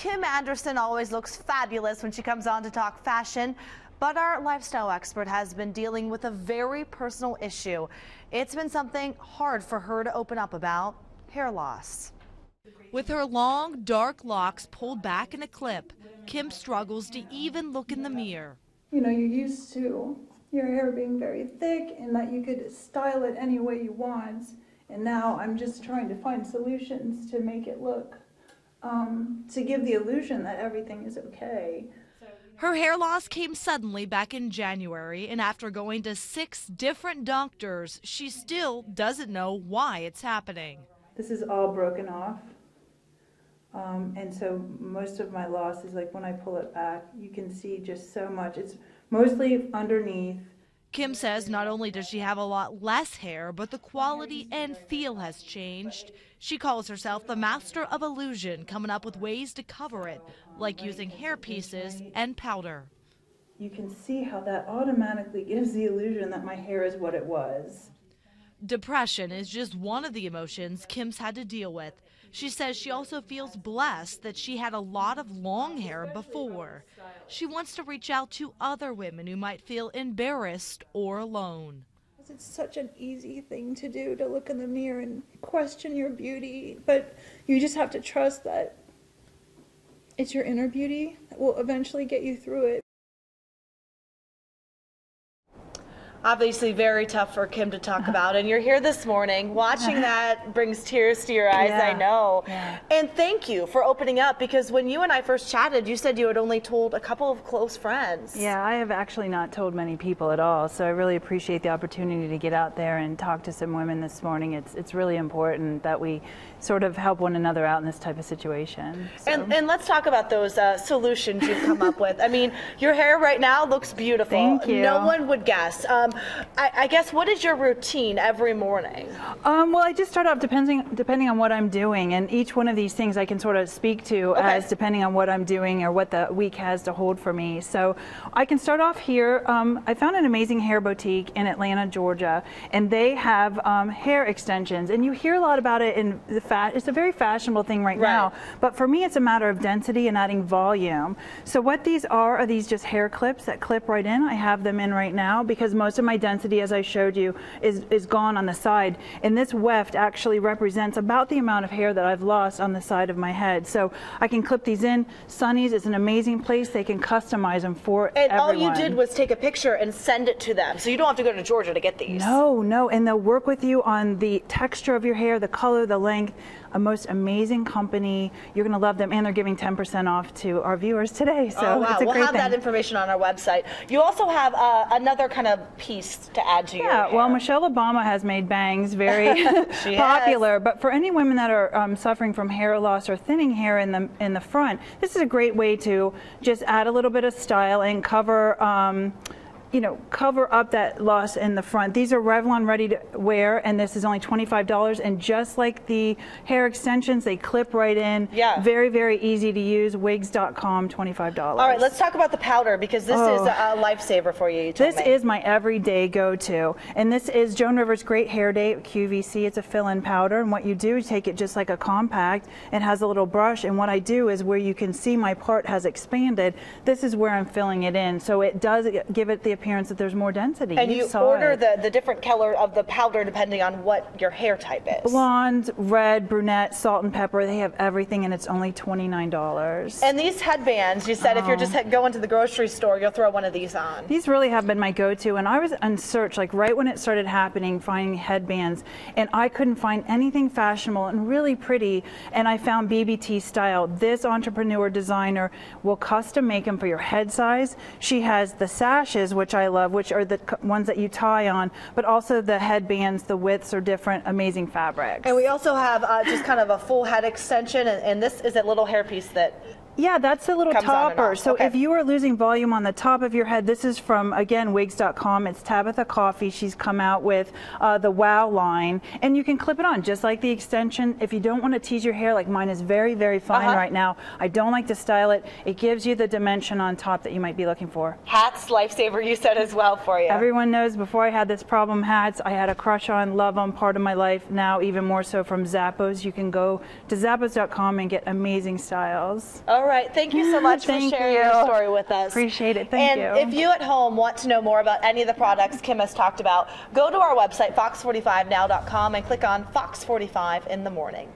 Kim Anderson always looks fabulous when she comes on to talk fashion, but our lifestyle expert has been dealing with a very personal issue. It's been something hard for her to open up about: hair loss. With her long, dark locks pulled back in a clip, Kim struggles to even look in the mirror. You know, you're used to your hair being very thick and that you could style it any way you want. And now I'm just trying to find solutions to make it look, to give the illusion that everything is okay. Her hair loss came suddenly back in January, and after going to 6 different doctors, she still doesn't know why it's happening. This is all broken off. And so most of my loss is like when I pull it back, you can see just so much. It's mostly underneath. Kim says not only does she have a lot less hair, but the quality and feel has changed. She calls herself the master of illusion, coming up with ways to cover it, like using hair pieces and powder. You can see how that automatically gives the illusion that my hair is what it was. Depression is just one of the emotions Kim's had to deal with. She says she also feels blessed that she had a lot of long hair before. She wants to reach out to other women who might feel embarrassed or alone. It's such an easy thing to do, to look in the mirror and question your beauty, but you just have to trust that it's your inner beauty that will eventually get you through it. Obviously very tough for Kim to talk about, and you're here this morning. Watching that brings tears to your eyes, I know. Yeah. And thank you for opening up, because when you and I first chatted, you said you had only told a couple of close friends. Yeah, I have actually not told many people at all, so I really appreciate the opportunity to get out there and talk to some women this morning. It's really important that we sort of help one another out in this type of situation. So. And let's talk about those solutions you've come up with. I mean, your hair right now looks beautiful. Thank you. No one would guess. I guess, what is your routine every morning? Well, I just start off depending on what I'm doing, and each one of these things I can sort of speak to as depending on what I'm doing or what the week has to hold for me. So I can start off here. I found an amazing hair boutique in Atlanta, Georgia, and they have hair extensions, and you hear a lot about it in the it's a very fashionable thing right now, but for me it's a matter of density and adding volume. So what these are these just hair clips that clip right in. I have them in right now because most of my density, as I showed you, is gone on the side, and this weft actually represents about the amount of hair that I've lost on the side of my head. So I can clip these in. Sunny's is an amazing place. They can customize them for everyone. And all you did was take a picture and send it to them, so you don't have to go to Georgia to get these. No, and they'll work with you on the texture of your hair, the color, the length. A most amazing company. You're going to love them, and they're giving 10% off to our viewers today. So oh, wow. It's a we'll great have thing. that information on our website. You also have another kind of piece to add to your hair. Yeah, well, Michelle Obama has made bangs very popular, but for any women that are suffering from hair loss or thinning hair in the front, this is a great way to just add a little bit of style and cover cover up that loss in the front. These are Revlon ready to wear, and this is only $25. And just like the hair extensions, they clip right in. Yeah. Very, very easy to use. Wigs.com, $25. All right, let's talk about the powder, because this is a lifesaver for you. This is my everyday go-to, and this is Joan Rivers Great Hair Day QVC. It's a fill-in powder, and what you do is take it just like a compact. It has a little brush, and what I do is where you can see my part has expanded, this is where I'm filling it in. So it does give it the appearance that there's more density. And you order the different color of the powder depending on what your hair type is. Blonde, red, brunette, salt and pepper, they have everything, and it's only $29. And these headbands, you said if you're just going to the grocery store, you'll throw one of these on. These really have been my go-to, and I was on search, like right when it started happening, finding headbands, and I couldn't find anything fashionable and really pretty, and I found BBT Style. This entrepreneur designer will custom make them for your head size. She has the sashes, which I love, which are the ones that you tie on, but also the headbands, the widths are different, amazing fabrics. And we also have just kind of a full head extension, and this is a little hairpiece that Yeah, that's a little topper. So if you are losing volume on the top of your head, this is from, again, wigs.com. It's Tabitha Coffey. She's come out with the Wow line, and you can clip it on just like the extension. If you don't want to tease your hair, like mine is very, very fine right now, I don't like to style it. It gives you the dimension on top that you might be looking for. Hats, lifesaver, you said as well for you. Everyone knows before I had this problem, hats, I had a crush on, love them, part of my life. Now even more so from Zappos. You can go to zappos.com and get amazing styles. All All right. Thank you so much for Thank sharing you. your story with us. Appreciate it. Thank you. And if you at home want to know more about any of the products Kim has talked about, go to our website, fox45now.com, and click on Fox 45 in the morning.